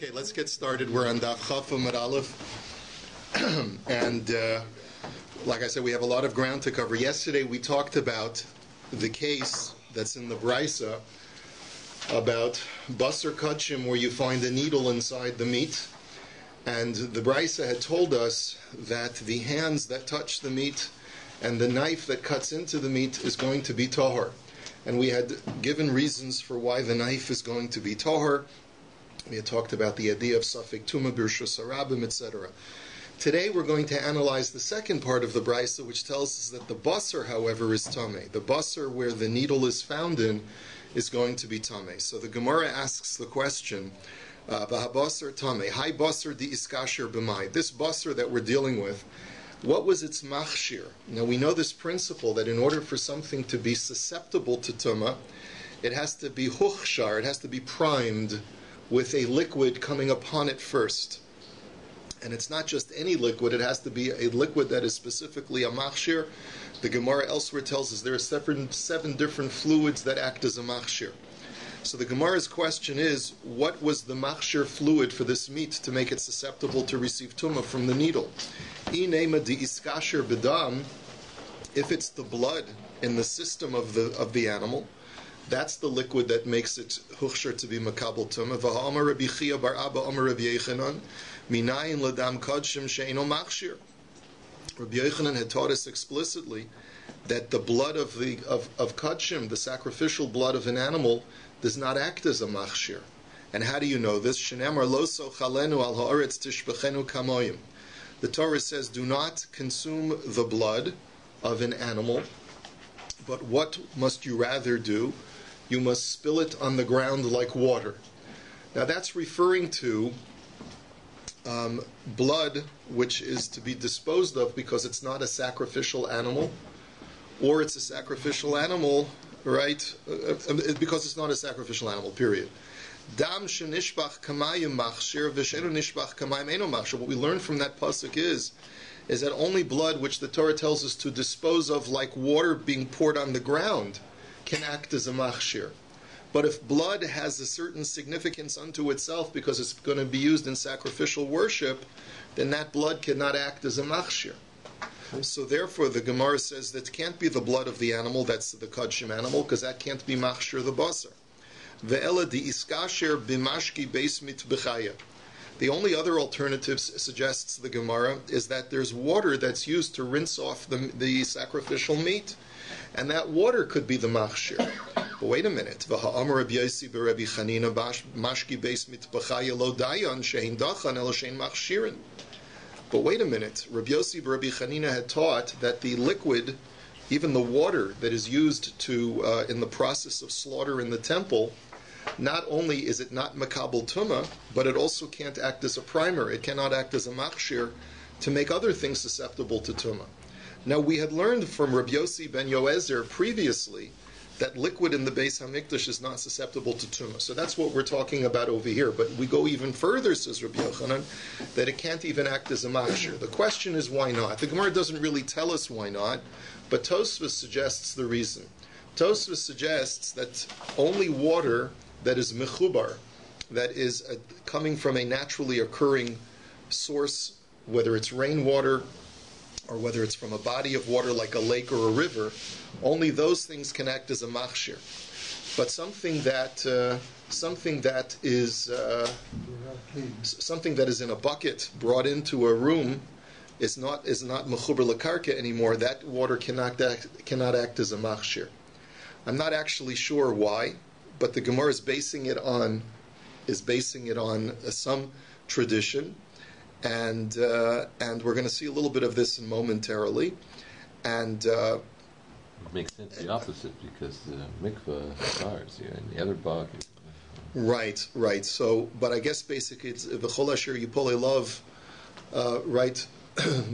Okay, let's get started. We're on DAF Chaf Amud Aleph. And like I said, we have a lot of ground to cover. Yesterday we talked about the case that's in the Brisa about Basar Kachim, where you find a needle inside the meat. And the Brisa had told us that the hands that touch the meat and the knife that cuts into the meat is going to be tahor. And we had given reasons for why the knife is going to be tahor. We had talked about the idea of Safek Tuma, Birshus Harabim, etc. Today we're going to analyze the second part of the Brisa, which tells us that the basar, however, is tameh. The basar where the needle is found in is going to be tameh. So the Gemara asks the question, V'habasar tameh, hai basar di iskasher b'mai. This basar that we're dealing with, what was its machshir? Now we know this principle that in order for something to be susceptible to tumah, it has to be huchshar, it has to be primed with a liquid coming upon it first. And it's not just any liquid, it has to be a liquid that is specifically a machshir. The Gemara elsewhere tells us there are seven different fluids that act as a machshir. So the Gemara's question is, what was the machshir fluid for this meat to make it susceptible to receive tumah from the needle? Inema di iskasher bedam, if it's the blood in the system of the animal, that's the liquid that makes it huchshar to be makabel tumah. V'ha'amar Rabbi Chia bar Abba Amar Rabbi Yechanan minayin ladam kodshim she'eno machshir. Rabbi Yechanan had taught us explicitly that the blood of kodshim, the sacrificial blood of an animal, does not act as a machshir. And how do you know this? Shenemar lo sochalenu al ha'aretz tishbechenu kamoyim. The Torah says, do not consume the blood of an animal, but what must you rather do? You must spill it on the ground like water. Now that's referring to blood which is to be disposed of because it's not a sacrificial animal, or it's a sacrificial animal, right? Because it's not a sacrificial animal, period. Dam shenishbach kamayim machshir v'shenu nishbach kamayim eno machshir. What we learn from that pasuk is that only blood which the Torah tells us to dispose of like water being poured on the ground can act as a machshir. But if blood has a certain significance unto itself because it's going to be used in sacrificial worship, then that blood cannot act as a machshir. So therefore the Gemara says that it can't be the blood of the animal, that's the kodshim animal, because that can't be machshir the basar. Ve'ela di iskasher b'mashki beis mit b'chaya. The only other alternative, suggests the Gemara, is that there's water that's used to rinse off the sacrificial meat. And that water could be the machshir. But wait a minute. V'ha'amar Rabbi Yosi b'Rabbi Chanina mashki beis mitbachaya lo dayan shein dachan el shein machshirin. But wait a minute. Rabbi Yosi b'Rabbi Chanina had taught that the liquid, even the water that is used to in the process of slaughter in the temple, not only is it not makabel tumah, but it also can't act as a primer. It cannot act as a machshir to make other things susceptible to tumah. Now we had learned from Rabbi Yossi ben Yoezer previously that liquid in the Beis HaMikdash is not susceptible to tumah. So that's what we're talking about over here. But we go even further, says Rabbi Yochanan, that it can't even act as a machshir. The question is why not? The Gemara doesn't really tell us why not, but Tosfos suggests the reason. Tosfos suggests that only water that is mechubar, that is coming from a naturally occurring source, whether it's rainwater or whether it's from a body of water like a lake or a river, only those things can act as a machshir. But something that is in a bucket brought into a room is not mechubar lekarka anymore. That water cannot act as a machshir. I'm not actually sure why, but the Gemara is basing it on some tradition, and we're going to see a little bit of this momentarily. And it makes sense the opposite, because the mikveh stars here and the other bog. Right. So, but I guess basically it's v'chol asher yipol elav, right,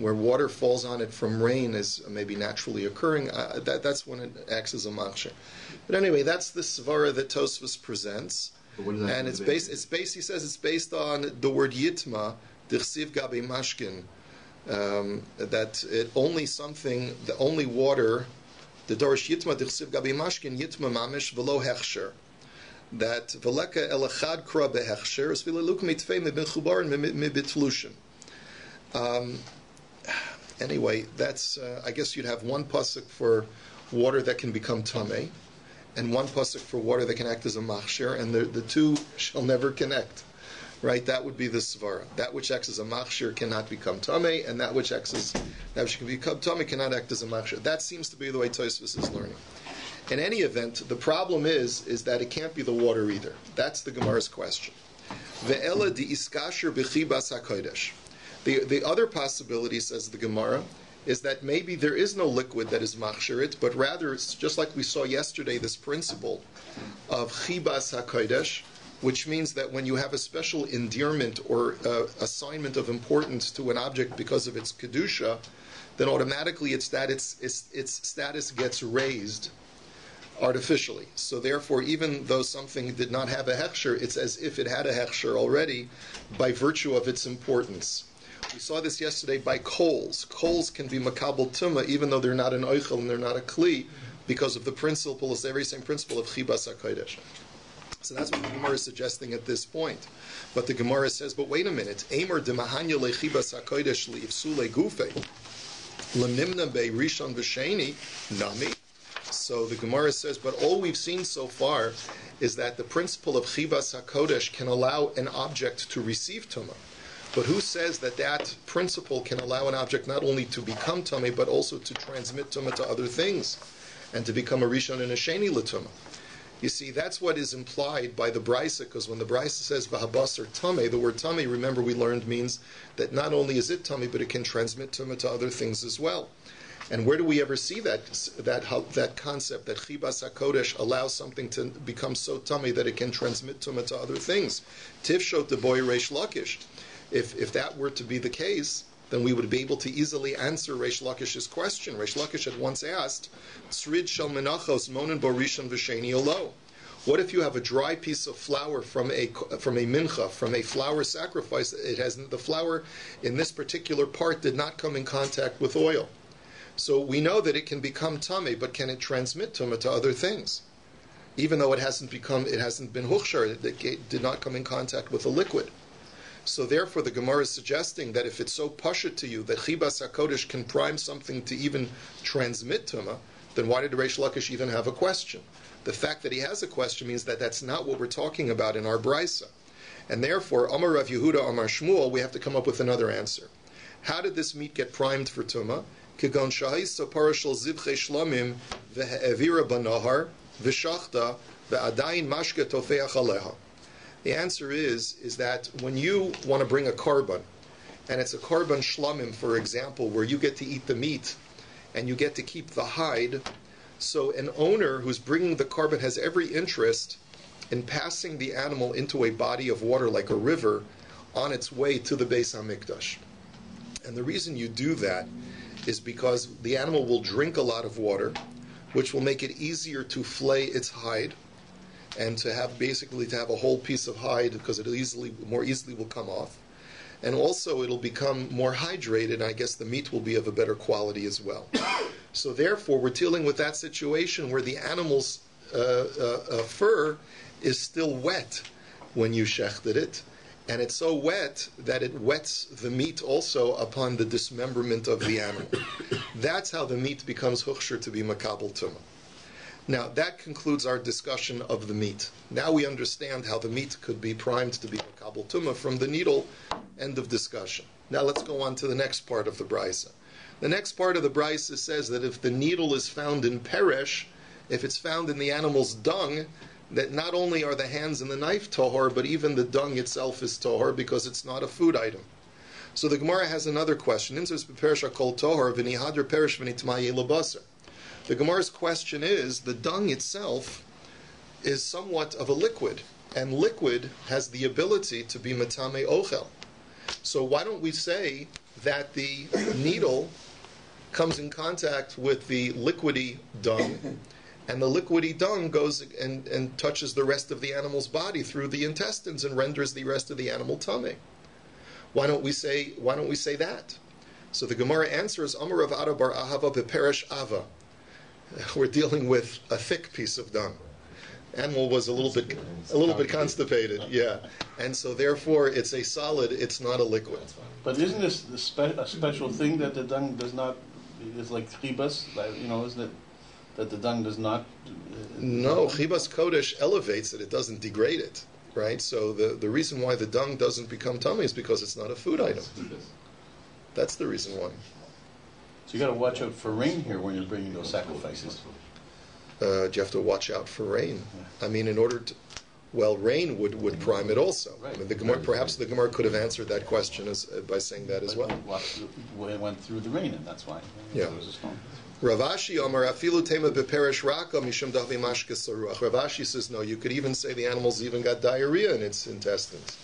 where water falls on it from rain is maybe naturally occurring. That's when it acts as a machshir. But anyway, that's the svara that Tosfos presents, and it's based. He says it's based on the word yitma, dichsiv gabe mashkin, that it only something, the only water, the dorish yitma dichsiv gabe mashkin yitma mamish v'lo hechsher. that Veleka elachad kra behechsher svileluk mitvei mebenchubar mibitlushin. Anyway, that's I guess you'd have one pasuk for water that can become tamei, and one pasuk for water that can act as a machshir, and the two shall never connect. Right? That would be the svara. That which acts as a machshir cannot become tamei, and that which can become tamei cannot act as a machshir. That seems to be the way Tosfos is learning. In any event, the problem is that it can't be the water either. That's the Gemara's question. Ve'ela di iskasher b'chibas hakodesh. The other possibility, says the Gemara, is that maybe there is no liquid that is machshirit, but rather it's just like we saw yesterday, this principle of chibas hakodesh, which means that when you have a special endearment or assignment of importance to an object because of its kedusha, then automatically its status gets raised artificially. So therefore, even though something did not have a hechsher, it's as if it had a hechsher already by virtue of its importance. We saw this yesterday by coals. Coals can be makabel tumah even though they're not an oichel and they're not a kli, because of the principle, it's the very same principle of chibas hakodesh. So that's what the Gemara is suggesting at this point. But the Gemara says, but wait a minute. Eimer de mahanya lechibas hakodesh liifsule gufe lemnimna be rishon v'sheni nami. So the Gemara says, but all we've seen so far is that the principle of chibas hakodesh can allow an object to receive tumah. But who says that that principle can allow an object not only to become tumah, but also to transmit tumah to other things, and to become a rishon and a sheni l'tumah? You see, that's what is implied by the Brisa, because when the Brisa says v'habasar tamei, the word tamei, remember we learned, means that not only is it tamei, but it can transmit tumah to other things as well. And where do we ever see that concept that chibas hakodesh allows something to become so tamei that it can transmit tumah to other things? Tivshot the boy Reish Lakish. If that were to be the case, then we would be able to easily answer Reish Lakish's question. Reish Lakish had once asked, "Tzrid shel menachos monen bo rishon v'sheni olo." What if you have a dry piece of flour from a mincha, from a flour sacrifice? It has the flour in this particular part did not come in contact with oil. So we know that it can become tamei, but can it transmit tumah to other things? Even though it hasn't been huchshar, it did not come in contact with a liquid. So therefore, the Gemara is suggesting that if it's so pashut to you that chibas hakodesh can prime something to even transmit tumah, then why did Reish Lakish even have a question? The fact that he has a question means that that's not what we're talking about in our brisa, and therefore, Amar Rav Yehuda, Amar Shmuel, we have to come up with another answer. How did this meat get primed for tumah? Kegon shahisa parashal zivchei shlamim ve'evira banahar v'shachta ve'adayin mashke tofeach aleha. The answer is that when you want to bring a korban, and it's a korban shlamim, for example, where you get to eat the meat and you get to keep the hide, so an owner who's bringing the korban has every interest in passing the animal into a body of water like a river on its way to the Beis HaMikdash. And the reason you do that is because the animal will drink a lot of water, which will make it easier to flay its hide, and to have a whole piece of hide, because it more easily will come off. And also it'll become more hydrated, and I guess the meat will be of a better quality as well. So therefore, we're dealing with that situation where the animal's fur is still wet when you shechted it, and it's so wet that it wets the meat also upon the dismemberment of the animal. That's how the meat becomes huchshir to be makabel tumah. Now, that concludes our discussion of the meat. Now we understand how the meat could be primed to be makabel tumah from the needle. End of discussion. Now let's go on to the next part of the brisa. The next part of the brisa says that if the needle is found in peresh, if it's found in the animal's dung, that not only are the hands and the knife tohor, but even the dung itself is tohor because it's not a food item. So the Gemara has another question. The Gemara's question is, the dung itself is somewhat of a liquid, and liquid has the ability to be matame ochel. So why don't we say that the needle comes in contact with the liquidy dung, and the liquidy dung goes and touches the rest of the animal's body through the intestines and renders the rest of the animal tamei? Why don't we say that? So the Gemara answers, Amar Rav Ada bar Ahava beperesh ava. We're dealing with a thick piece of dung. Animal was a little bit constipated, yeah. And so therefore it's a solid, it's not a liquid. But isn't this a special thing that the dung does not, it's like chibas, isn't it, that the dung does not... No, chibas kodesh elevates it, it doesn't degrade it, right? So the reason why the dung doesn't become tummy is because it's not a food item. That's the reason why. So you got to watch out for rain here when you're bringing those sacrifices. You have to watch out for rain. I mean, in order to... Well, rain would prime it also. Right. I mean, perhaps the Gemara could have answered that question by saying that as well. It went through the rain, and that's why. Yeah. There was a storm. Ravashi Omar Afilu Tema Beperish Raka Mishum Davi Mashke Saruach. Ravashi says no. You could even say the animal's even got diarrhea in its intestines,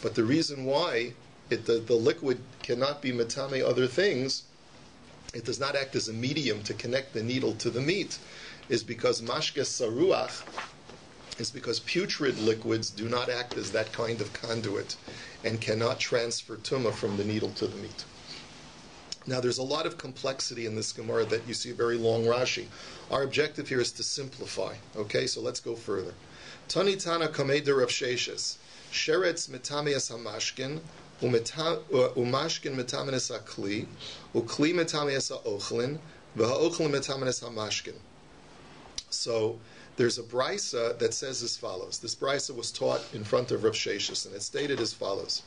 but the reason why the liquid cannot be metame other things, it does not act as a medium to connect the needle to the meat, is because Mashke Saruach is because putrid liquids do not act as that kind of conduit and cannot transfer tumah from the needle to the meat. Now, there's a lot of complexity in this Gemara that you see a very long Rashi. Our objective here is to simplify. Okay, so let's go further. Tani Tana Kameder Rav Sheshes, Sheretz Metamias HaMashkin, Umashkin Metamias HaKli, Ukli Metamias HaOchlin, V'ha'ochlin Metamias HaMashkin. So, there's a brisa that says as follows. This brisa was taught in front of Rav Sheshes, and it stated as follows.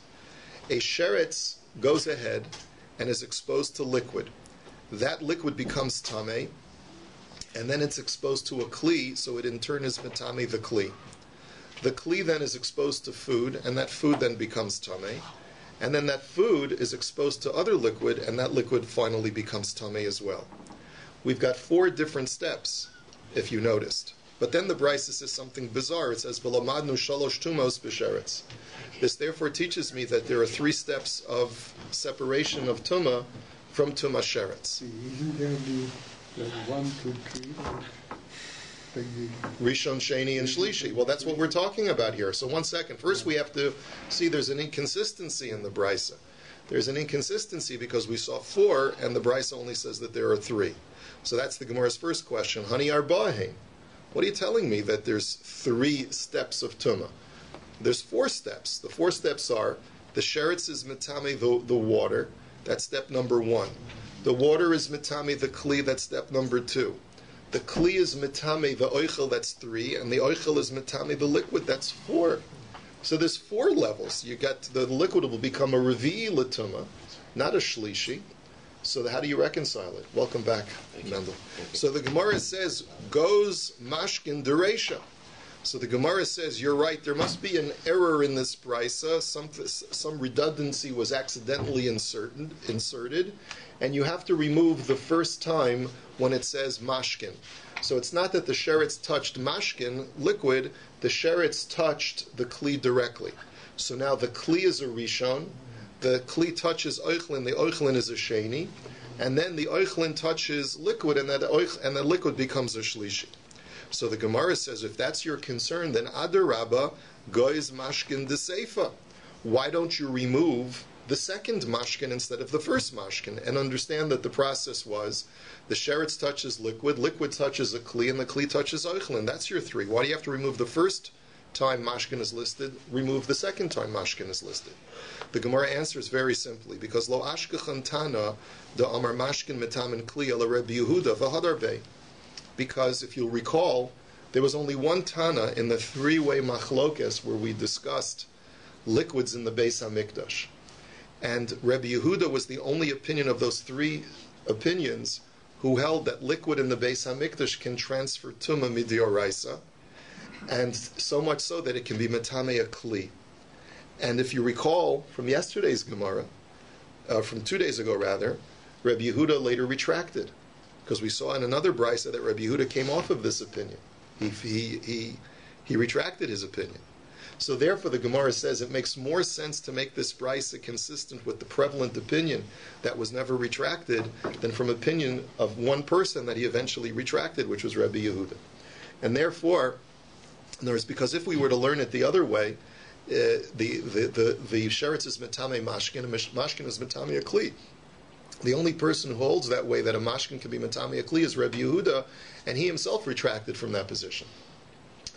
A sheretz goes ahead and is exposed to liquid. That liquid becomes tameh, and then it's exposed to a kli, so it in turn is metame the kli. The kli then is exposed to food, and that food then becomes tameh, and then that food is exposed to other liquid, and that liquid finally becomes tameh as well. We've got 4 different steps, if you noticed. But then the Brisa says something bizarre. It says, "V'lamadnu shalosh tumos b'sheretz." This therefore teaches me that there are 3 steps of separation of tumah from tumah sheretz. Isn't there the 1, 2, 3? Rishon, Sheni, and Shlishi. Well, that's what we're talking about here. So 1 second. First, we have to see there's an inconsistency in the Brisa. There's an inconsistency because we saw 4, and the Brisa only says that there are 3. So that's the Gemara's first question. Hani arbahein. What are you telling me that there's 3 steps of tumah? There's 4 steps. The 4 steps are the sheretz is metame the water. That's step number 1. The water is metame the kli. That's step number 2. The kli is metame the oichel. That's 3, and the oichel is metame the liquid. That's 4. So there's 4 levels. You got the liquid will become a revi'i l'tumah, not a shlishi. So how do you reconcile it? Welcome back, Mendel. So the Gemara says, goes mashkin dereisha. So the Gemara says, you're right, there must be an error in this brisa. Some redundancy was accidentally inserted, and you have to remove the first time when it says mashkin. So it's not that the sheretz touched mashkin, liquid, the sheretz touched the kli directly. So now the kli is a rishon, the kli touches oichlin, the oichlin is a sheni, and then the oichlin touches liquid, and the liquid becomes a shlishi. So the Gemara says, if that's your concern, then adarabba goyz mashkin deseifa. Why don't you remove the second mashkin instead of the first mashkin, and understand that the process was the sheretz touches liquid, liquid touches a kli, and the kli touches oichlin. That's your 3. Why do you have to remove the first time mashkin is listed, remove the second time mashkin is listed? The Gemara answers very simply, because lo ashkechan tana da amar mashkin metamin kli ala Rabbi Yehuda v'hadarbe. Because if you'll recall, there was only one tana in the 3-way machlokes where we discussed liquids in the Beis HaMikdash. And Rabbi Yehuda was the only opinion of those 3 opinions who held that liquid in the Beis HaMikdash can transfer tumah midioraisa, and so much so that it can be metame a kli. And if you recall from yesterday's Gemara, from 2 days ago rather, Rabbi Yehuda later retracted, because we saw in another brisa that Rabbi Yehuda came off of this opinion. He retracted his opinion. So therefore the Gemara says it makes more sense to make this brisa consistent with the prevalent opinion that was never retracted than from opinion of one person that he eventually retracted, which was Rabbi Yehuda. And therefore, in other words, because if we were to learn it the other way, the sheretz is metame mashkin, and mashkin is metame a kli. The only person who holds that way, that a mashkin can be metame a kli, is Rabbi Yehuda, and he himself retracted from that position.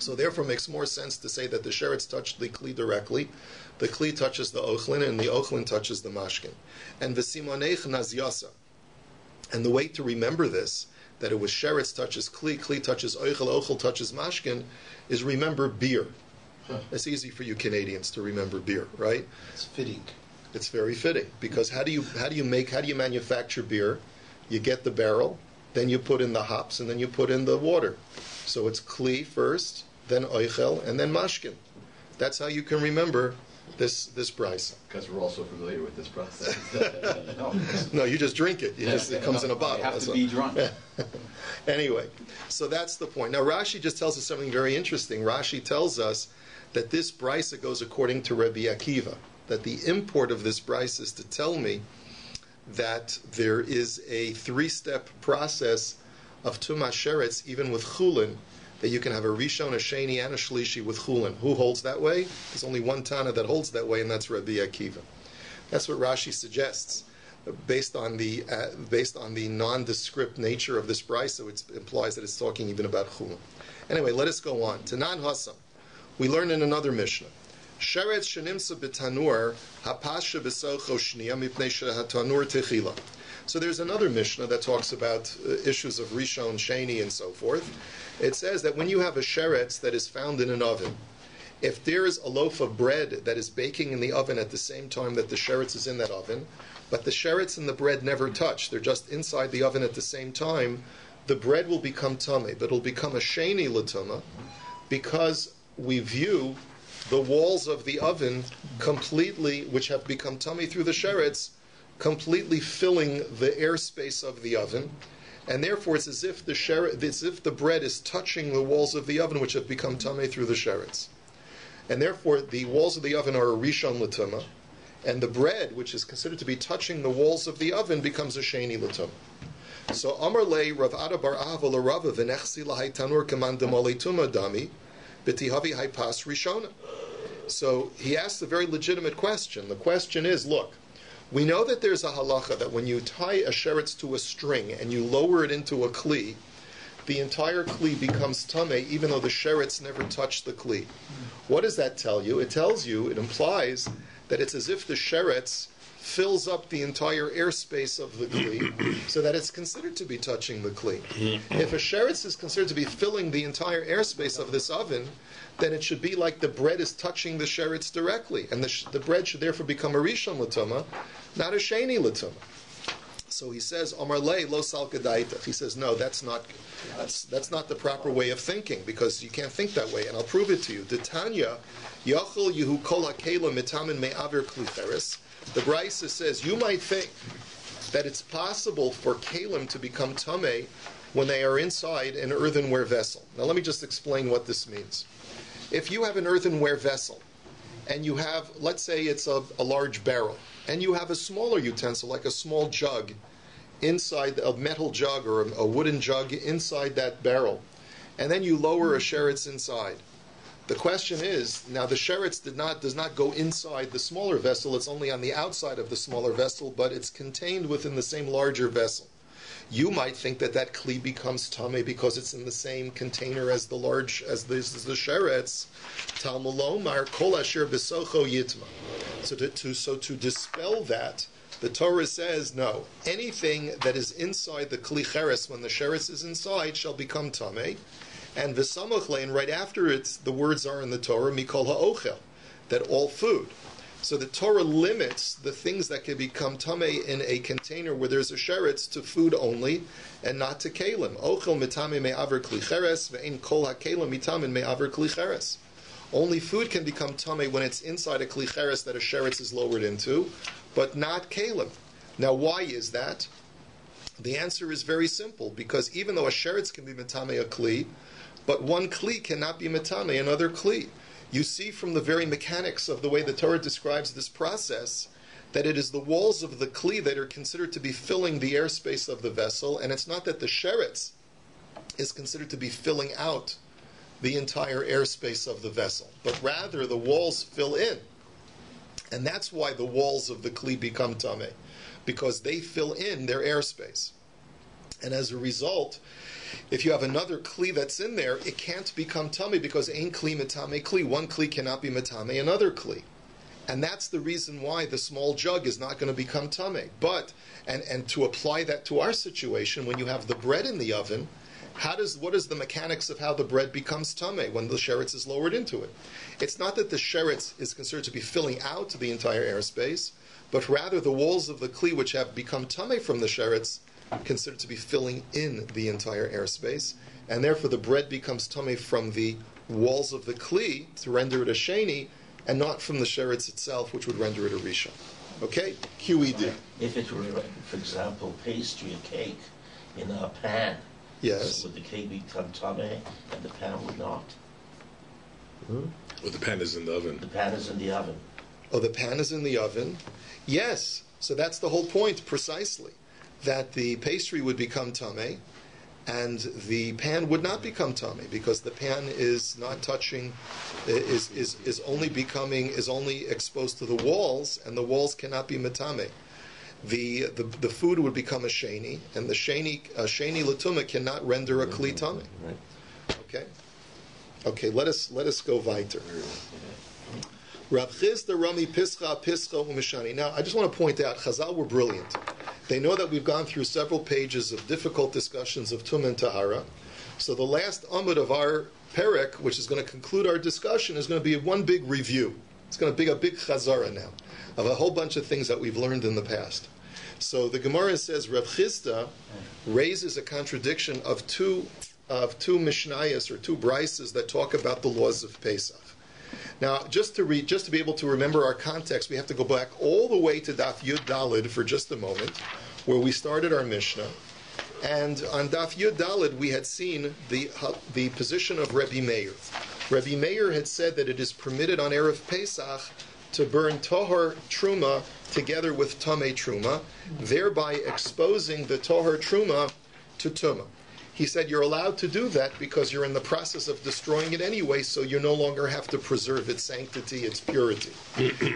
So therefore it makes more sense to say that the sheretz touched the kli directly, the kli touches the ochlin, and the ochlin touches the mashkin. And v'simonech nazyasa. And the way to remember this, that it was sheretz touches kli, kli touches ochel, ochel touches mashkin, is remember beer. It's easy for you Canadians to remember beer, right? It's fitting. It's very fitting, because how do you manufacture beer? You get the barrel, then you put in the hops, and then you put in the water. So it's kli first, then oichel, and then mashkin. That's how you can remember this brisa. Because we're also familiar with this process. No, you just drink it. It comes in a bottle. You have to be drunk. Anyway, so that's the point. Now Rashi just tells us something very interesting. Rashi tells us that this brisa goes according to Rabbi Akiva. That the import of this brisa is to tell me that there is a 3-step process of tumas sheretz, even with chulin, that you can have a rishon, a sheni, and a shlishi with chulin. Who holds that way? There's only one Tana that holds that way, and that's Rabbi Akiva. That's what Rashi suggests, based on the nondescript nature of this brisa, which implies that it's talking even about chulin. Anyway, let us go on. Tanan Hasam. We learn in another Mishnah. Sheretz shenimsa b'tanur hapasha b'socho shniya mipnei shehatanur techila. So there's another Mishnah that talks about issues of rishon, sheni, and so forth. It says that when you have a sheretz that is found in an oven, if there is a loaf of bread that is baking in the oven at the same time that the sheretz is in that oven, but the sheretz and the bread never touch, they're just inside the oven at the same time, the bread will become tameh, but it'll become a sheni l'tumah, because we view the walls of the oven completely, which have become tummy through the sheretz, completely filling the airspace of the oven, and therefore it's as if the bread is touching the walls of the oven, which have become tummy through the sheretz, and therefore the walls of the oven are a rishon l'tumah, and the bread, which is considered to be touching the walls of the oven, becomes a sheni l'tumah. So Amar lei Rav Ada bar Ahava l'Rava v'nechsi l'hai tanur kaman demali tumah dami. So he asks a very legitimate question. The question is, look, we know that there's a halacha that when you tie a sheretz to a string and you lower it into a kli, the entire kli becomes tameh, even though the sheretz never touched the kli. What does that tell you? It implies that it's as if the sheretz fills up the entire airspace of the kli, so that it's considered to be touching the kli. If a sheretz is considered to be filling the entire airspace of this oven, then it should be like the bread is touching the sheretz directly, and the bread should therefore become a rishon l'tumah, not a sheni l'tumah. So he says, Omar lei lo sal kedaitach. He says, no, that's not the proper way of thinking, because you can't think that way, and I'll prove it to you. D'Tanya, yachol yehu kol hakela mitamin me'aver kli cheres. The Brisa says, you might think that it's possible for kalim to become tameh when they are inside an earthenware vessel. Now let me just explain what this means. If you have an earthenware vessel, and you have, let's say it's a large barrel, and you have a smaller utensil, like a small jug, inside a metal jug or a wooden jug inside that barrel, and then you lower a sheretz inside. The question is, now the sheretz does not go inside the smaller vessel, it's only on the outside of the smaller vessel, but it's contained within the same larger vessel. You might think that kli becomes tameh because it's in the same container as the sheretz. Talmud lomar kol asher b'socho yitma. So to dispel that, the Torah says, no, anything that is inside the kli cheres, when the sheretz is inside, shall become tameh. And v'samach lein, right after it, the words are in the Torah, mikol ha'ochel, that all food. So the Torah limits the things that can become tameh in a container where there's a sheretz to food only, and not to kalim. Ochel mitame me'aver kli cheres, ve'ein kol ha'kelim mitamin me'aver kli cheres. Only food can become tameh when it's inside a kli cheres that a sheretz is lowered into, but not kalim. Now why is that? The answer is very simple, because even though a sheretz can be mitame a kli, but one kli cannot be mitame another kli. You see from the very mechanics of the way the Torah describes this process that it is the walls of the kli that are considered to be filling the airspace of the vessel, and it's not that the sheretz is considered to be filling out the entire airspace of the vessel, but rather the walls fill in. And that's why the walls of the kli become tameh, because they fill in their airspace. And as a result, If you have another kli that's in there, it can't become tummy because ein kli metame kli. One kli cannot be metame another kli. And that's the reason why the small jug is not going to become tummy. But, and to apply that to our situation, when you have the bread in the oven, what is the mechanics of how the bread becomes tummy when the sheretz is lowered into it? It's not that the sheretz is considered to be filling out the entire airspace, but rather the walls of the kli which have become tummy from the sheretz considered to be filling in the entire airspace, and therefore the bread becomes tummy from the walls of the kli to render it a sheni, and not from the sheretz itself, which would render it a rishon. Okay? QED. If it were, for example, pastry, a cake, in a pan, Yes. would the cake become tummy and the pan would not? Well, the pan is in the oven. The pan is in the oven. Oh, the pan is in the oven? Yes. So that's the whole point, precisely. That the pastry would become tummy, and the pan would not become tummy, because the pan is not touching, is only exposed to the walls, and the walls cannot be metame. The food would become a sheni, and the sheni latuma cannot render a kli tummy. Right. Okay, let us go weiter. Rav Chisda Rami Pischa Umishani. Now, I just want to point out, Chazal were brilliant. They know that we've gone through several pages of difficult discussions of Tum and Tahara. So the last amud of our perek, which is going to conclude our discussion, is going to be one big review. It's going to be a big chazara now of a whole bunch of things that we've learned in the past. So the Gemara says Rav Chisda raises a contradiction of two mishnayos or two brises that talk about the laws of Pesach. Now, just to be able to remember our context, we have to go back all the way to DAF Yud Dalid for just a moment, where we started our Mishnah. And on DAF Yud Dalid, we had seen the position of Rabbi Meir. Rabbi Meir had said that it is permitted on Erev Pesach to burn Tohar Truma together with Tamei Truma, thereby exposing the Tohar Truma to Tumah. He said you're allowed to do that because you're in the process of destroying it anyway, so you no longer have to preserve its sanctity, its purity.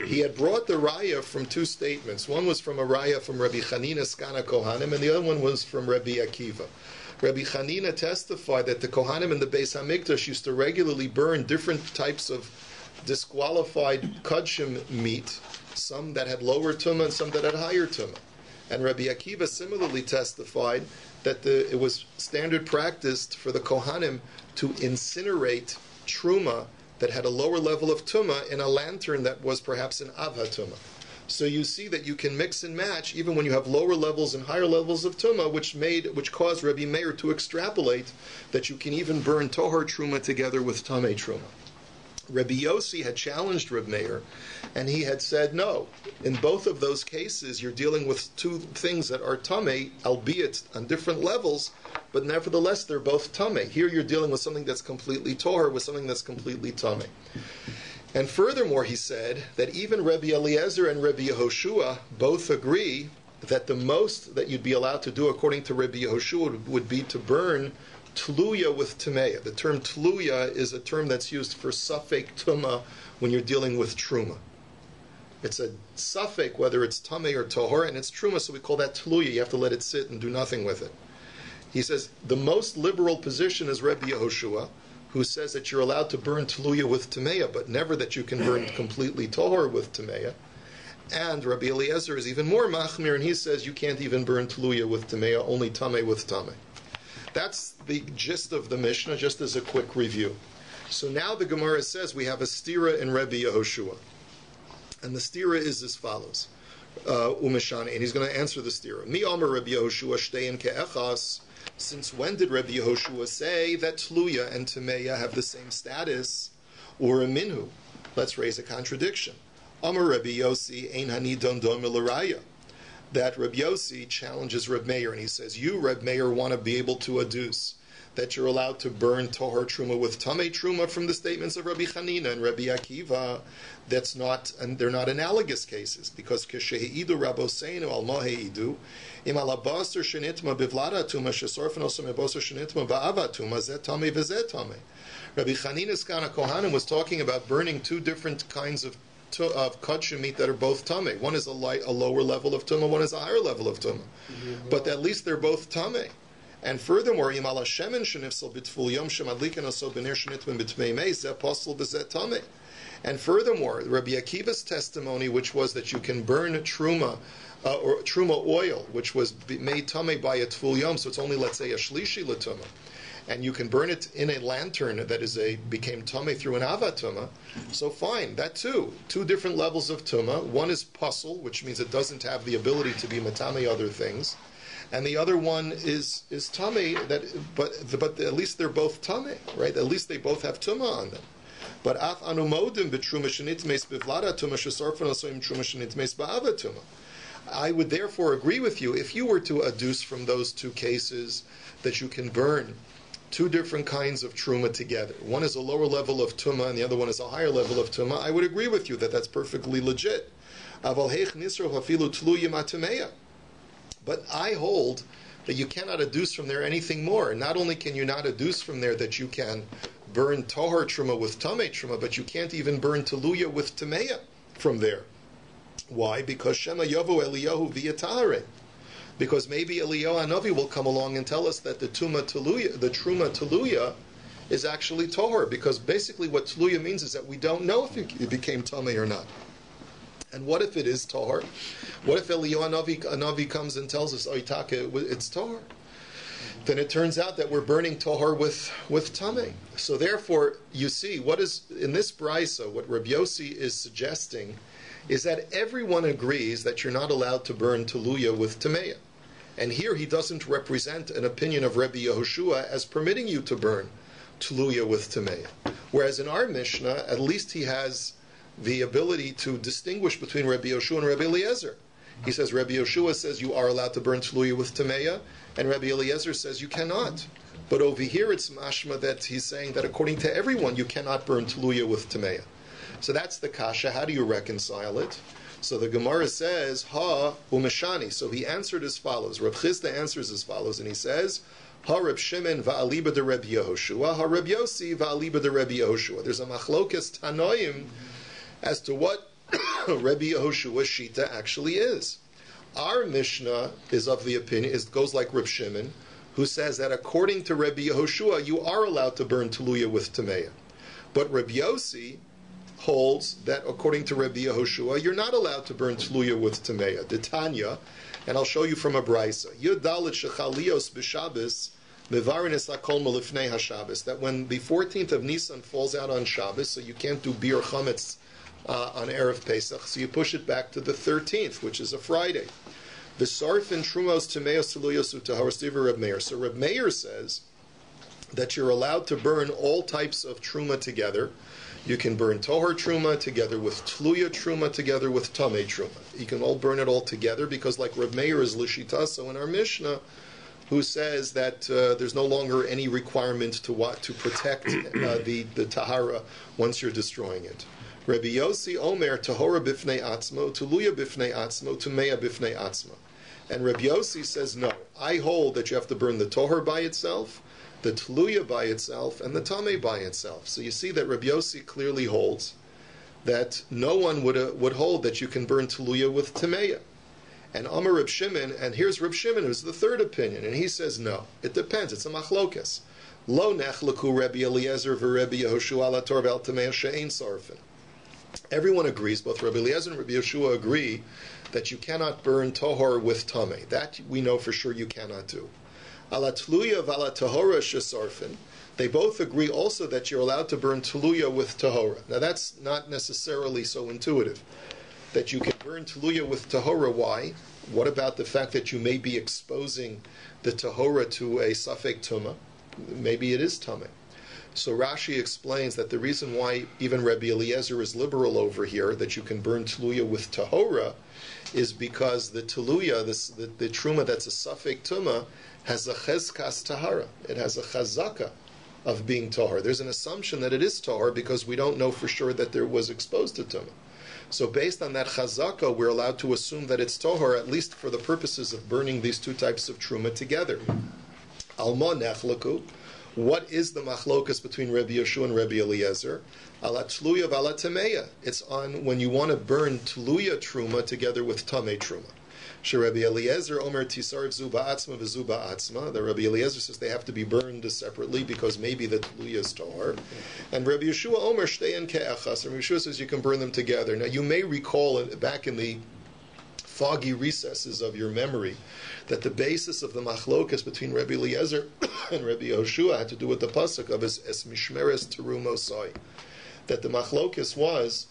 He had brought the raya from two statements. One was from a raya from Rabbi Chanina Skana Kohanim, and the other one was from Rabbi Akiva. Rabbi Chanina testified that the Kohanim in the Beis HaMikdash used to regularly burn different types of disqualified kudshim meat, some that had lower tumah and some that had higher tumah. And Rabbi Akiva similarly testified that it was standard practice for the Kohanim to incinerate truma that had a lower level of tumah in a lantern that was perhaps an avha tumah. So you see that you can mix and match even when you have lower levels and higher levels of tumah, which caused Rabbi Meir to extrapolate that you can even burn tohar truma together with tamei truma. Rabbi Yossi had challenged Reb Meir, and he had said, no, in both of those cases, you're dealing with two things that are tamei, albeit on different levels, but nevertheless, they're both tamei. Here you're dealing with something that's completely tohar, with something that's completely tamei. And furthermore, he said that even Rabbi Eliezer and Rabbi Yehoshua both agree that the most that you'd be allowed to do, according to Rabbi Yehoshua, would be to burn tluya with tameya. The term tluya is a term that's used for safek tuma when you're dealing with truma. It's a safek, whether it's tamei or tohor, and it's truma, so we call that tluya. You have to let it sit and do nothing with it. He says the most liberal position is Rabbi Yehoshua, who says that you're allowed to burn tluya with tameya, but never that you can burn completely tohor with tameya. And Rabbi Eliezer is even more machmir, and he says you can't even burn tluya with tameya, only tamei with tamei. That's the gist of the Mishnah, just as a quick review. So now the Gemara says we have a stira in Rabbi Yehoshua. And the stira is as follows. Umeshani, and he's going to answer the stira. Mi Omer Rabbi Yehoshua shtein ke'echas. Since when did Rabbi Yehoshua say that Tluya and Tameya have the same status? Or a minhu? Let's raise a contradiction. Omer Rabbi Yossi ein hanidon dom l'raya. That Rabbi Yossi challenges Reb Meir, and he says, you, Reb Meir, want to be able to adduce that you're allowed to burn tohar truma with tamei truma from the statements of Rabbi Chanina and Rabbi Akiva. That's not, and they're not analogous cases, because k'sheheidu raboseinu al moheidu im alabaster shenitma bivlada tuma shesorfen osam eboser shenitma ba'ava tuma zet tamei v'zet tamei. Rabbi Chanina Skana Kohanim was talking about burning two different kinds of kudshim meat that are both tamei. One is a lower level of tumah, one is a higher level of tumah. But at least they're both tamei. And furthermore, im ala shemen shenifsal b'tful yom shemadliken oso b'ner shenitmin b'tmei meis zeh posel b'zeh tameh. And furthermore, Rabbi Akiva's testimony, which was that you can burn truma or truma oil, which was made tameh by a tful yom, so it's only, let's say, a shlishi l'tumah, and you can burn it in a lantern that became tameh through an avatuma. So fine, that too. Two different levels of tuma. One is puzzle, which means it doesn't have the ability to be matame other things, and the other one is tameh. But at least they're both tameh, right? At least they both have tuma on them. But af anumodim b'truma shenitmes b'vlada tuma shesarfen asoim truma shenitmes ba'avatuma. I would therefore agree with you if you were to adduce from those two cases that you can burn two different kinds of truma together. One is a lower level of tuma and the other one is a higher level of tuma. I would agree with you that that's perfectly legit. But I hold that you cannot adduce from there anything more. Not only can you not adduce from there that you can burn tahor truma with tameh truma, but you can't even burn teluya with tameya from there. Why? Because Shema Yovu Eliyahu via Taharin. Because maybe Eliyahu Hanavi will come along and tell us that the truma teluya is actually tahor. Because basically what teluya means is that we don't know if it became tameh or not. And what if it is tahor? What if Eliyahu Hanavi comes and tells us, Oitake, it's tahor? Then it turns out that we're burning tahor with tameh. So therefore, you see, what is in this brisa, what Rabbi Yossi is suggesting is that everyone agrees that you're not allowed to burn teluya with tameya. And here he doesn't represent an opinion of Rabbi Yehoshua as permitting you to burn teluya with tameya. Whereas in our Mishnah, at least he has the ability to distinguish between Rabbi Yehoshua and Rabbi Eliezer. He says Rabbi Yehoshua says you are allowed to burn teluya with tameya, and Rabbi Eliezer says you cannot. But over here it's mashma that he's saying that according to everyone you cannot burn teluya with tameya. So that's the kasha. How do you reconcile it? So the Gemara says, Ha umeshani. So he answered as follows. Reb Chisda answers as follows, and he says, Ha Reb Shimon va'aliba de Reb Yehoshua, Ha Reb Yossi va'aliba de Reb Yehoshua. There's a machlokas tanoim as to what Rabbi Yehoshua's shita actually is. Our Mishnah is of the opinion, it goes like Reb Shimon, who says that according to Rabbi Yehoshua, you are allowed to burn teluya with tameya. But Reb Yossi holds that according to Rabbi Yehoshua, you're not allowed to burn teluya with tameya. The Tanya, and I'll show you from a brisa. Yudalit shechalios b'Shabbos mevarin es hakol melifnei haShabbos. That when the 14th of Nisan falls out on Shabbos, so you can't do bir chametz on Erev Pesach, so you push it back to the 13th, which is a Friday. V'sarfin trumos tameyos teluyos utaharos divrei Reb Meir. So Reb Meir says that you're allowed to burn all types of truma together. You can burn tohar truma together with tluya truma together with tamei truma. You can all burn it all together because, like Reb Meir is lishita, so in our Mishnah, who says that there's no longer any requirement to protect the tahara once you're destroying it. Rabbi Yossi Omer tahora bifnei atzmo, tluya bifnei atzmo, tumeya bifnei atzmo. And Rabbi Yossi says no. I hold that you have to burn the tohar by itself, the teluya by itself, and the tameh by itself. So you see that Rabbi Yossi clearly holds that no one would hold that you can burn teluya with tameya. And Amar Reb Shimon, and here's Reb Shimon, who's the third opinion, and he says no. It depends. It's a machlokas. Lo nechlaku Rabbi Eliezer v'Rebbi Yehoshua ala tor v'al tameya she'ein sarfin. Everyone agrees, both Rabbi Eliezer and Rabbi Yehoshua agree, that you cannot burn tohar with tameh. That we know for sure you cannot do. Ala tluya v'ala tahora shesarfin. They both agree also that you're allowed to burn tluya with tahora. Now that's not necessarily so intuitive, that you can burn teluya with tahora. Why? What about the fact that you may be exposing the tahora to a safek tuma? Maybe it is tameh. So Rashi explains that the reason why even Rabbi Eliezer is liberal over here, that you can burn teluya with tahora, is because the teluya, the truma that's a safek tuma, has a chezkas tahara. It has a chazaka of being tahor. There's an assumption that it is tahor because we don't know for sure that there was exposed to tuma. So based on that chazaka, we're allowed to assume that it's tahor, at least for the purposes of burning these two types of truma together. Alma nechlaku. What is the machlokas between Rabbi Yeshua and Rabbi Eliezer? Ala tluya v'ala tameya. It's on when you want to burn tluya truma together with tamei truma. Rabbi Eliezer Omer Tisarv Zuba Atzma v'Zuba Atzma. The Rabbi Eliezer says they have to be burned separately because maybe the tluya is tahor. And Rabbi Yeshua Omer Shtein Ke'achas. Rabbi Yeshua says you can burn them together. Now you may recall back in the foggy recesses of your memory that the basis of the machlokas between Rabbi Eliezer and Rabbi Yehoshua had to do with the pasuk of es mishmeres terumosai. That the machlokas was,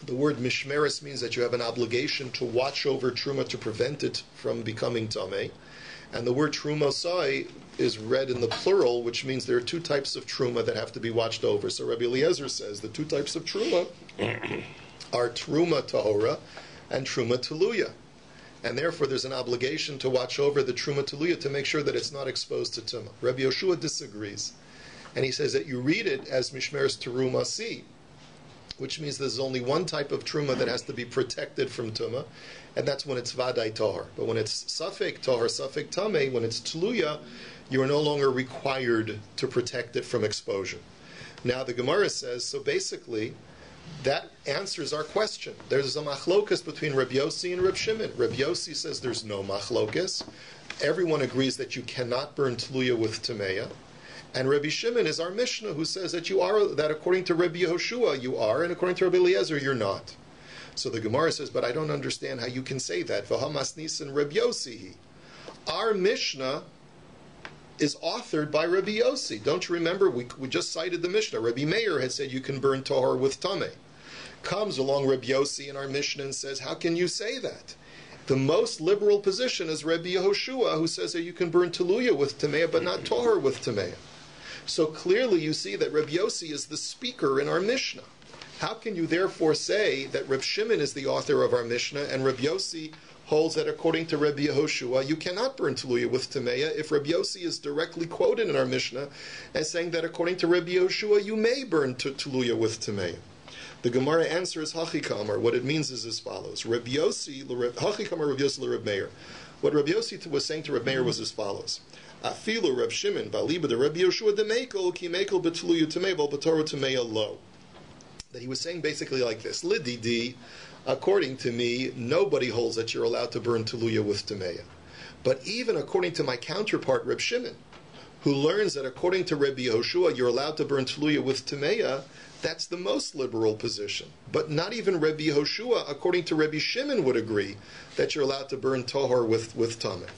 the word mishmeres means that you have an obligation to watch over truma to prevent it from becoming tamei, and the word terumosai is read in the plural, which means there are two types of truma that have to be watched over. So Rabbi Eliezer says the two types of truma are truma tahora and truma teluya. And therefore there's an obligation to watch over the truma teluya to make sure that it's not exposed to tumah. Rabbi Yehoshua disagrees. And he says that you read it as mishmeres terumasi, which means there's only one type of truma that has to be protected from tumah, and that's when it's vaday tahor. But when it's safek tahor, safek tamei, when it's teluya, you are no longer required to protect it from exposure. Now the Gemara says, so basically, that answers our question. There's a machlokas between Rabbi Yossi and Rabbi Shimon. Rabbi Yossi says there's no machlokas. Everyone agrees that you cannot burn teluya with tameya. And Rabbi Shimon is our Mishnah who says that you are, that according to Rabbi Yehoshua you are, and according to Rabbi Eliezer you're not. So the Gemara says, but I don't understand how you can say that. V'hamas nisan Rabbi Yossi. Our Mishnah is authored by Rabbi Yossi. Don't you remember? We just cited the Mishnah. Rabbi Meir had said you can burn tahor with tamei. Comes along Rabbi Yossi in our Mishnah and says, how can you say that? The most liberal position is Rabbi Yehoshua, who says that you can burn teluya with tameya, but not tahor with tameya. So clearly you see that Rabbi Yossi is the speaker in our Mishnah. How can you therefore say that Rabbi Shimon is the author of our Mishnah and Rabbi Yossi holds that according to Rabbi Yehoshua you cannot burn teluya with tameya, if Rabbi Yossi is directly quoted in our Mishnah as saying that according to Rabbi Yehoshua you may burn teluya with tameya? The Gemara answers Hachikamar. What it means is as follows: Rabbi Yossi, Hachikamar Rabbi Yossi Rabbi Meir. What Rabbi Yossi was saying to Rabbi Meir was as follows: Afilu Rabbi Shimon baliba de Rabbi Yehoshua de mekel ki mekel betuluya tameya bal b'torah tameya lo. That he was saying basically like this: Lididi, according to me, nobody holds that you're allowed to burn teluya with tameya. But even according to my counterpart Rabbi Shimon, who learns that according to Rabbi Yehoshua you're allowed to burn teluya with tameya, that's the most liberal position. But not even Rabbi Yehoshua, according to Rabbi Shimon, would agree that you're allowed to burn tahor with tameh.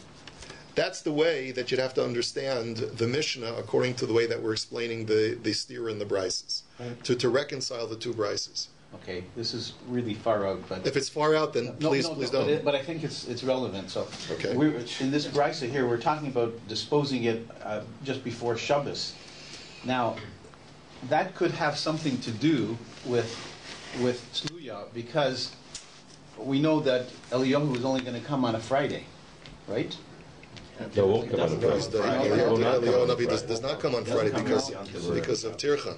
That's the way that you'd have to understand the Mishnah according to the way that we're explaining the steer and the brises, to reconcile the two brises. Okay, this is really far out, but if it's far out, then please don't. But I think it's relevant. So, okay. In this brisa here, we're talking about disposing it just before Shabbos. Now, that could have something to do with Tluya, because we know that Eliyahu is only going to come on a Friday, right? No, won't come on a Friday. Eliyahu does not come on Friday because of Tircha.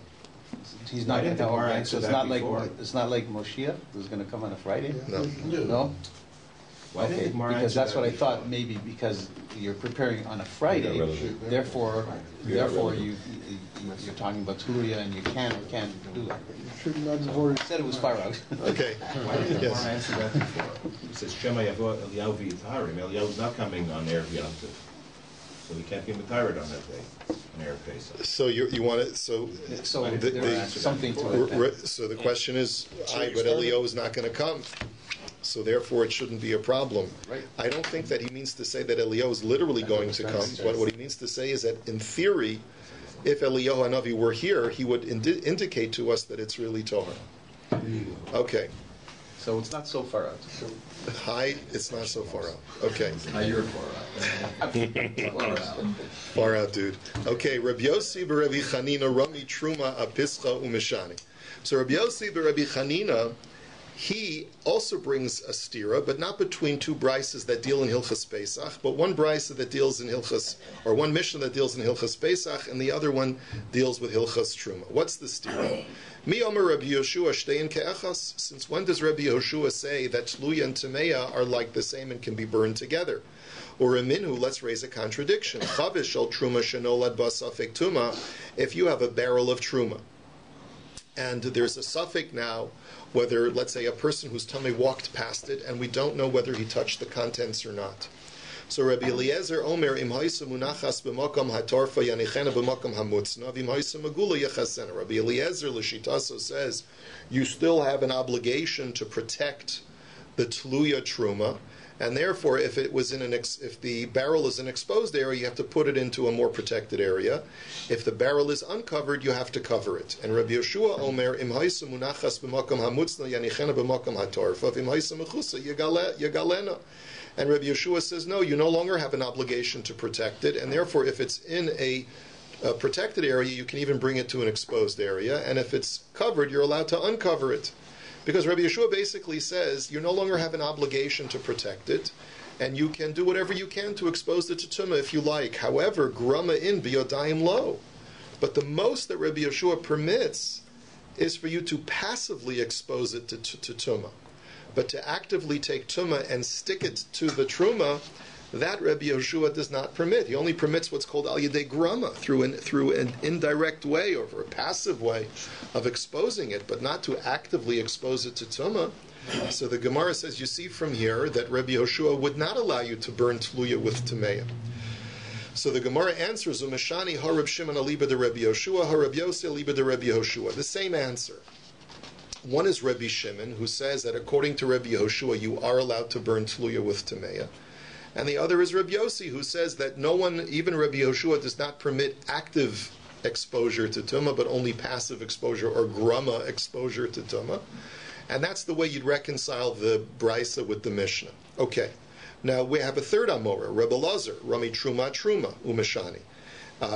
He's not going to come on. So it's not like Moshiach who's going to come on a Friday. No. Well, okay, because that's what I thought. Maybe because you're preparing on a Friday, therefore you're talking about Tluya, and you can't do that. I said it was far out. Okay. Why didn't the Gemara answer that before? It says Shema Yavo Eliyahu v'Yitarim. Eliyahu's not coming on Erev Yom Tov, so he can't be retired on that day, on Erev Pesach. So you want it? So there's something to it. So the question is, but Eliyahu is not going to come. So therefore, it shouldn't be a problem. Right. I don't think that he means to say that Eliyahu is literally going to come. But what he means to say is that, in theory, if Eliyahu Hanavi were here, he would indicate to us that it's really Torah. Okay. So it's not so far out. Hi, it's not so far out. Okay. You're far out. Far out, dude. Okay. Rabbi Yossi b'Rabbi Chanina Rami Truma Apischa Umeshani. So Rabbi Yossi b'Rabbi Chanina he also brings a stira, but not between two brises that deal in Hilchas Pesach, but one brisa that deals in Hilchas, or one Mishnah that deals in Hilchas Pesach, and the other one deals with Hilchas Truma. What's the stira? Mi Omer Rabbi Yehoshua Shtein Ke'echas. Since when does Rabbi Yehoshua say that Tluya and Tameya are like the same and can be burned together? Or a minhu, let's raise a contradiction. Chavish shel Truma shenolad basafek Tuma. If you have a barrel of Truma, and there's a suffix now, whether, let's say, a person whose tummy walked past it, and we don't know whether he touched the contents or not. So Rabbi Eliezer Omer im haisa munachas b'makam hatorfa yanichena b'makam hamutzna v'im haisa magula yechasena. Rabbi Eliezer l'shitaso says you still have an obligation to protect the tluya truma, and therefore, if it was in if the barrel is an exposed area, you have to put it into a more protected area. If the barrel is uncovered, you have to cover it. And Rabbi Yehoshua Omer im haisa munachas b'makam hamutzna yanichena b'makam hatorfa v'im haisa mechusa yagalena. And Rabbi Yehoshua says, no, you no longer have an obligation to protect it, and therefore, if it's in a protected area, you can even bring it to an exposed area, and if it's covered, you're allowed to uncover it. Because Rabbi Yehoshua basically says, you no longer have an obligation to protect it, and you can do whatever you can to expose it to tumah if you like. However, grama in biyodayim lo. But the most that Rabbi Yehoshua permits is for you to passively expose it to tumah. But to actively take tumah and stick it to the truma, that Rabbi Yehoshua does not permit. He only permits what's called al yedei grama, through an indirect way or a passive way of exposing it, but not to actively expose it to tumah. So the Gemara says, you see from here that Rabbi Yehoshua would not allow you to burn tluya with tameya. So the Gemara answers, Umeshani harab Shimon aliba de Rabbi Yehoshua, harab Yosef aliba de Rabbi Yehoshua. The same answer. One is Rabbi Shimon, who says that according to Rabbi Yehoshua, you are allowed to burn tluya with tameya. And the other is Rabbi Yossi, who says that no one, even Rabbi Yehoshua, does not permit active exposure to tumah, but only passive exposure or grama exposure to tumah. And that's the way you'd reconcile the brisa with the Mishnah. Okay. Now we have a third Amora, Rebbe Lazar, Rami Truma Umeshani.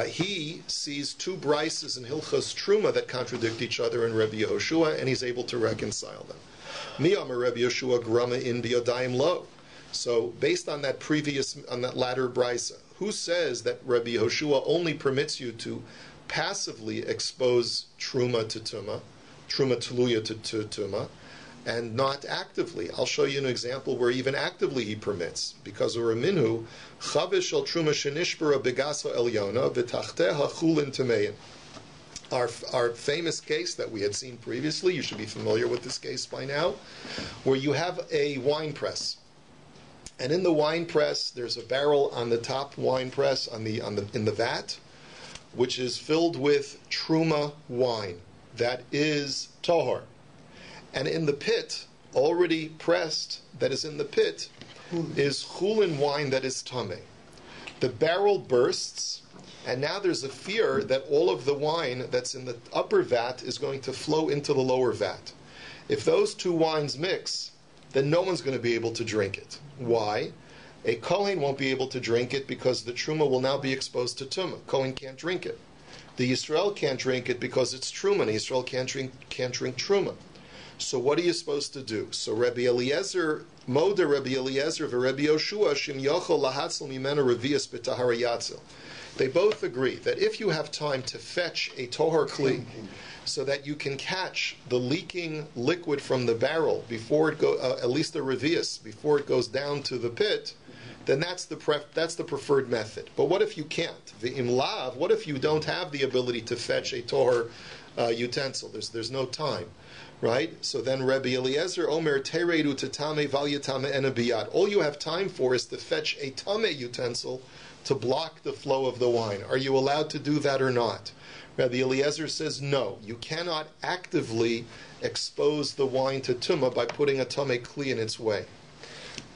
He sees two brises in Hilchos Truma that contradict each other in Rabbi Yehoshua, and he's able to reconcile them. Mi Amar Rabbi Yehoshua grama in biyodayim lo. So based on that latter brisa, who says that Rabbi Yehoshua only permits you to passively expose truma to tuma, truma tluya to tuma, and not actively? I'll show you an example where even actively he permits, because uraminhu chavish al truma shenishbara begasa elyona v'tachteha chulin tamein. Our famous case that we had seen previously, you should be familiar with this case by now, where you have a wine press. And in the wine press, there's a barrel on the top wine press in the vat, which is filled with truma wine that is tahor. And in the pit, already pressed, that is in the pit, is chulin wine that is tameh. The barrel bursts, and now there's a fear that all of the wine that's in the upper vat is going to flow into the lower vat. If those two wines mix, then no one's going to be able to drink it. Why? A Kohen won't be able to drink it because the Truma will now be exposed to Tumah. Kohen can't drink it. The Yisrael can't drink it because it's Truma, and Yisrael can't drink Truma. So what are you supposed to do? So Rabbi Eliezer, Moda Rabbi Eliezer v'Rabbi Yoshua, Shim Yochel Lahatzal Mimena Revius B'Tahara Yatzil. They both agree that if you have time to fetch a Tohar Kli, so that you can catch the leaking liquid from the barrel before it goes, at least the revius, before it goes down to the pit, then that's the preferred method. But what if you can't? The imlav, what if you don't have the ability to fetch a tohar utensil? There's no time, right? So then Rabbi Eliezer Omer teredu tatame valyatame enabiyat. All you have time for is to fetch a tame utensil to block the flow of the wine. Are you allowed to do that or not? Rabbi Eliezer says, no, you cannot actively expose the wine to tumah by putting a tameh kli in its way.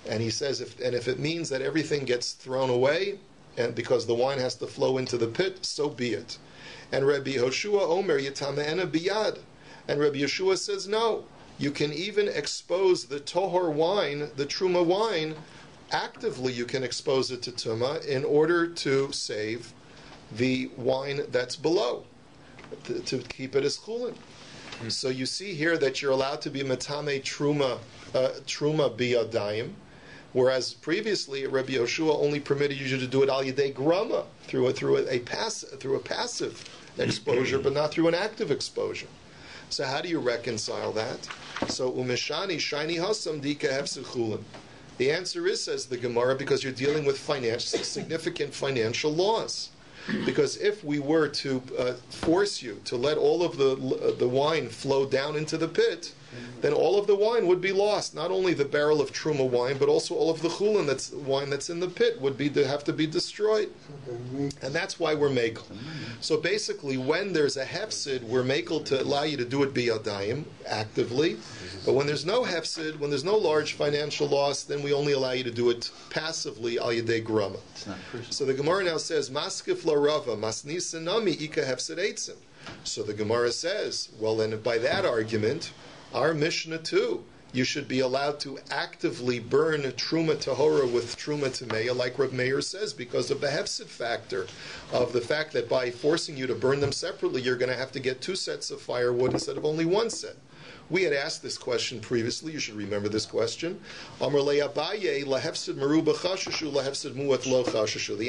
And he says, if it means that everything gets thrown away, and because the wine has to flow into the pit, so be it. And Rabbi Yehoshua Omer Yitame'ena biyad. And Rabbi Yeshua says, no, you can even expose the tohor wine, the truma wine, actively you can expose it to tumah in order to save the wine that's below, to keep it as chulin. So you see here that you're allowed to be metame truma biyadayim, whereas previously Rabbi Yoshua only permitted you to do it al yedei grama, through a passive exposure, but not through an active exposure. So how do you reconcile that? So umeshani shiny hasam dika hefsechulin. The answer is, says the Gemara, because you're dealing with significant financial loss. Because if we were to force you to let all of the wine flow down into the pit, then all of the wine would be lost. Not only the barrel of truma wine, but also all of the chulin wine that's in the pit would have to be destroyed. And that's why we're makel. So basically, when there's a hefsid, we're makel to allow you to do it biyadayim, actively. But when there's no hefsid, when there's no large financial loss, then we only allow you to do it passively al yedei grama. So the Gemara now says, Maskif la rava, masnisanami ika hefsid eitzim. So the Gemara says, well then by that argument, our Mishnah too, you should be allowed to actively burn truma tahora with truma tameya, like Reb Meir says, because of the hefsid factor, of the fact that by forcing you to burn them separately, you're going to have to get 2 sets of firewood instead of only 1 set. We had asked this question previously. You should remember this question. The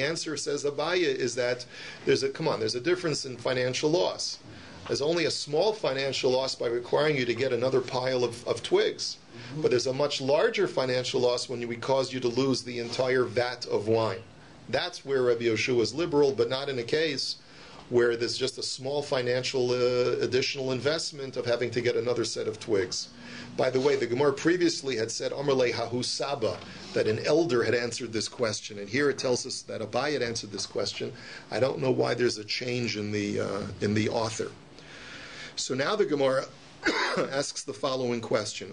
answer, says Abaye, is that there's a difference in financial loss. There's only a small financial loss by requiring you to get another pile of twigs. But there's a much larger financial loss when we cause you to lose the entire vat of wine. That's where Rabbi Yoshua is liberal, but not in a case where there's just a small financial additional investment of having to get another set of twigs. By the way, the Gemara previously had said Amrle Hahu Saba, that an elder had answered this question, and here it tells us that Abai had answered this question. I don't know why there's a change in the author. So now the Gemara asks the following question: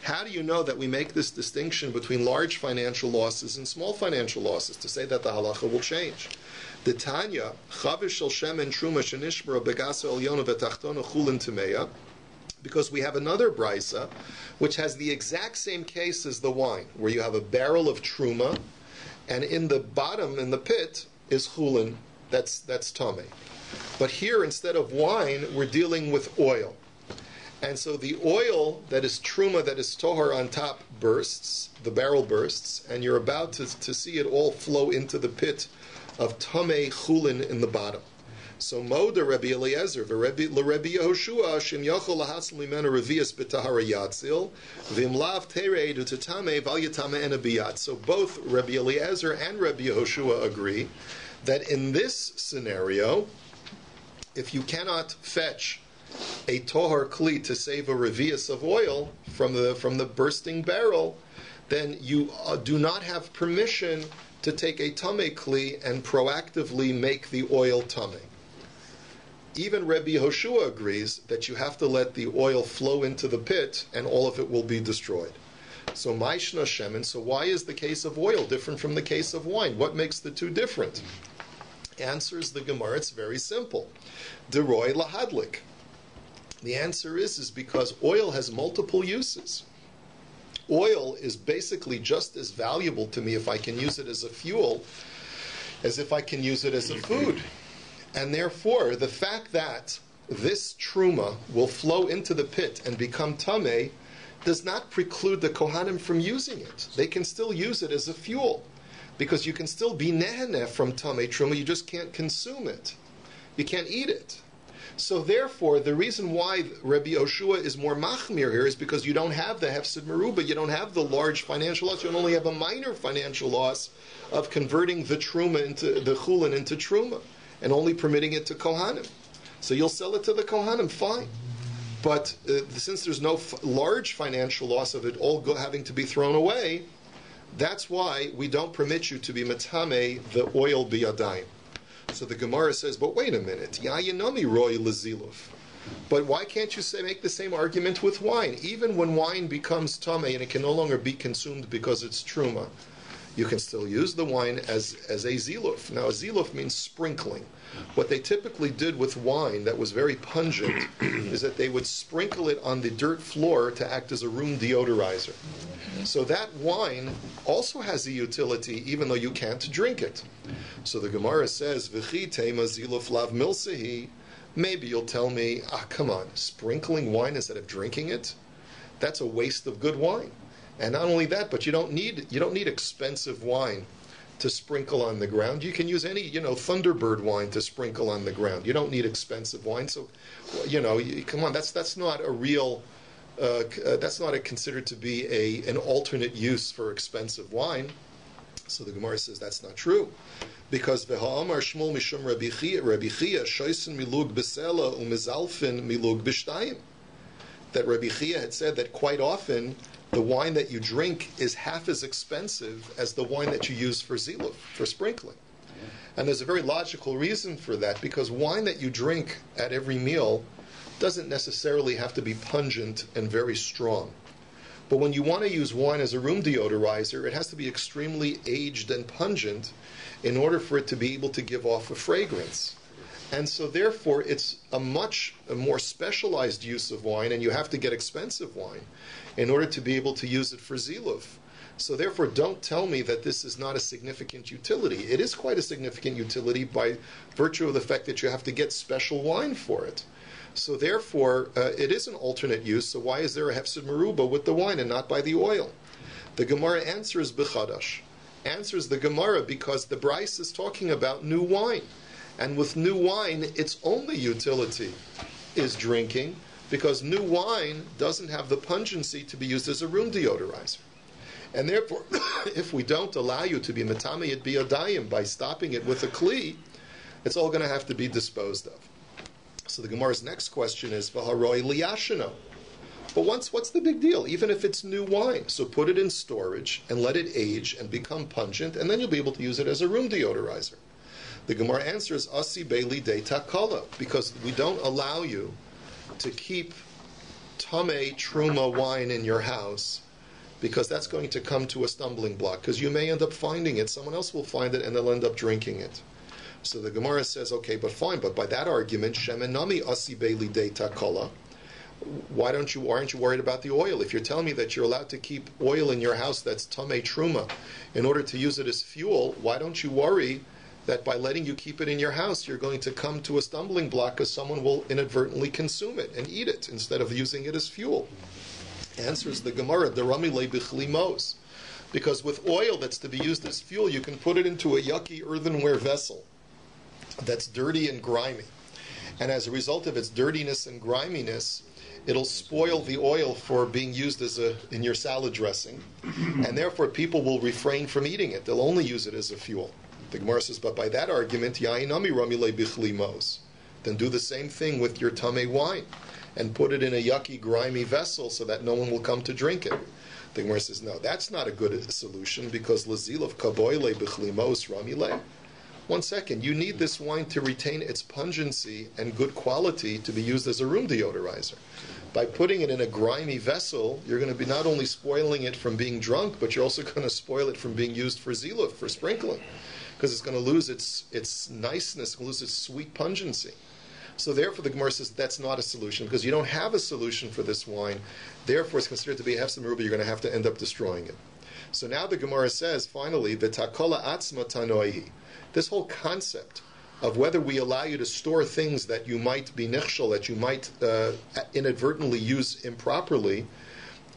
how do you know that we make this distinction between large financial losses and small financial losses, to say that the halacha will change? The Tanya, chavish shel shemen truma shenishmara begasa elyona v'tachtona chulin tameya, because we have another brisa which has the exact same case as the wine, where you have a barrel of truma, and in the bottom, in the pit, is chulin, that's tamei. But here, instead of wine, we're dealing with oil. And so the oil that is truma, that is tohar on top, bursts, the barrel bursts, and you're about to see it all flow into the pit of tamei chulin in the bottom. So Moda Rabbi Eliezer, Rabbi Yehoshua, Shem Yachol Lahasl Mimena Revias B'Tahara Yatzil, V'Imlav Terei Dutatame Valyatame Enabiyat. So both Rabbi Eliezer and Rabbi Yehoshua agree that in this scenario, if you cannot fetch a tohar kli to save a revius of oil from the bursting barrel, then you do not have permission to take a tamei kli and proactively make the oil tamei. Even Rabbi Yehoshua agrees that you have to let the oil flow into the pit and all of it will be destroyed. So Maishna Shemen, so why is the case of oil different from the case of wine? What makes the two different? Answers the Gemara, it's very simple. Deroy lahadlik. The answer is because oil has multiple uses. Oil is basically just as valuable to me if I can use it as a fuel as if I can use it as a food. And therefore, the fact that this truma will flow into the pit and become tamei does not preclude the Kohanim from using it. They can still use it as a fuel, because you can still be neheneh from tamei truma, you just can't consume it. You can't eat it. So therefore, the reason why Rabbi Yoshua is more machmir here is because you don't have the hefsid meruba, you don't have the large financial loss, you only have a minor financial loss of converting the truma into the chulin into truma, and only permitting it to Kohanim. So you'll sell it to the Kohanim, fine. But since there's no large financial loss of it all having to be thrown away, that's why we don't permit you to be metame the oil biyadayim. So the Gemara says, but wait a minute, yayinami roy leziluf. But why can't you make the same argument with wine? Even when wine becomes tamei and it can no longer be consumed because it's truma, you can still use the wine as a ziluf. Now, a ziluf means sprinkling. What they typically did with wine that was very pungent is that they would sprinkle it on the dirt floor to act as a room deodorizer. So that wine also has a utility, even though you can't drink it. So the Gemara says, "V'chi tema ziluf lav milsehi." Maybe you'll tell me, come on, sprinkling wine instead of drinking it? That's a waste of good wine. And not only that, but you don't need expensive wine to sprinkle on the ground. You can use any, Thunderbird wine to sprinkle on the ground. You don't need expensive wine. So, come on, that's not a real, that's not considered to be an alternate use for expensive wine. So the Gemara says that's not true. Because v'ha'amar Shmuel mishum Rabbi Chia shoysen milug b'sela umizalfin milug b'shtayim. That Rabbi Chia had said that quite often the wine that you drink is half as expensive as the wine that you use for ziluf, for sprinkling. And there's a very logical reason for that, because wine that you drink at every meal doesn't necessarily have to be pungent and very strong. But when you want to use wine as a room deodorizer, it has to be extremely aged and pungent in order for it to be able to give off a fragrance. And so therefore it's a much more specialized use of wine, and you have to get expensive wine in order to be able to use it for ziluf. So therefore don't tell me that this is not a significant utility. It is quite a significant utility by virtue of the fact that you have to get special wine for it. So therefore it is an alternate use, so why is there a hefsed meruba with the wine and not by the oil? The Gemara answers b'chadash. Answers the Gemara because the Bryce is talking about new wine. And with new wine, its only utility is drinking, because new wine doesn't have the pungency to be used as a room deodorizer. And therefore, if we don't allow you to be metameyet biyadayim by stopping it with a kli, it's all going to have to be disposed of. So the Gemara's next question is, v'haroi liyashino. But what's the big deal? Even if it's new wine, so put it in storage and let it age and become pungent, and then you'll be able to use it as a room deodorizer. The Gemara answers, Asi Beili De Takala, because we don't allow you to keep Tamei Truma wine in your house, because that's going to come to a stumbling block, because you may end up finding it, someone else will find it, and they'll end up drinking it. So the Gemara says, okay, but fine, but by that argument, Shemenami Asi Beili De Takala, aren't you worried about the oil? If you're telling me that you're allowed to keep oil in your house that's Tamei Truma in order to use it as fuel, why don't you worry that by letting you keep it in your house, you're going to come to a stumbling block because someone will inadvertently consume it and eat it instead of using it as fuel? Answers the Gemara, Deramile Bichli Mos. Because with oil that's to be used as fuel, you can put it into a yucky earthenware vessel that's dirty and grimy. And as a result of its dirtiness and griminess, it'll spoil the oil for being used in your salad dressing. And therefore people will refrain from eating it. They'll only use it as a fuel. The Gemara says, but by that argument, Yainami Ramile Bichli Mos. Then do the same thing with your tamei wine and put it in a yucky, grimy vessel so that no one will come to drink it. The Gemara says, no, that's not a good solution, because Lazilov Kaboile Bichli Mos Ramile. 1 second, you need this wine to retain its pungency and good quality to be used as a room deodorizer. By putting it in a grimy vessel, you're going to be not only spoiling it from being drunk, but you're also going to spoil it from being used for ziluf, for sprinkling, because it's going to lose its niceness, going to lose its sweet pungency. So therefore the Gemara says that's not a solution, because you don't have a solution for this wine. Therefore it's considered to be a hefsed meruba, you're going to have to end up destroying it. So now the Gemara says, finally, v'takola atzma tanoi. This whole concept of whether we allow you to store things that you might be nichshel, that you might inadvertently use improperly,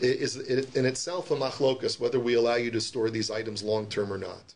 is in itself a machlokas, whether we allow you to store these items long term or not.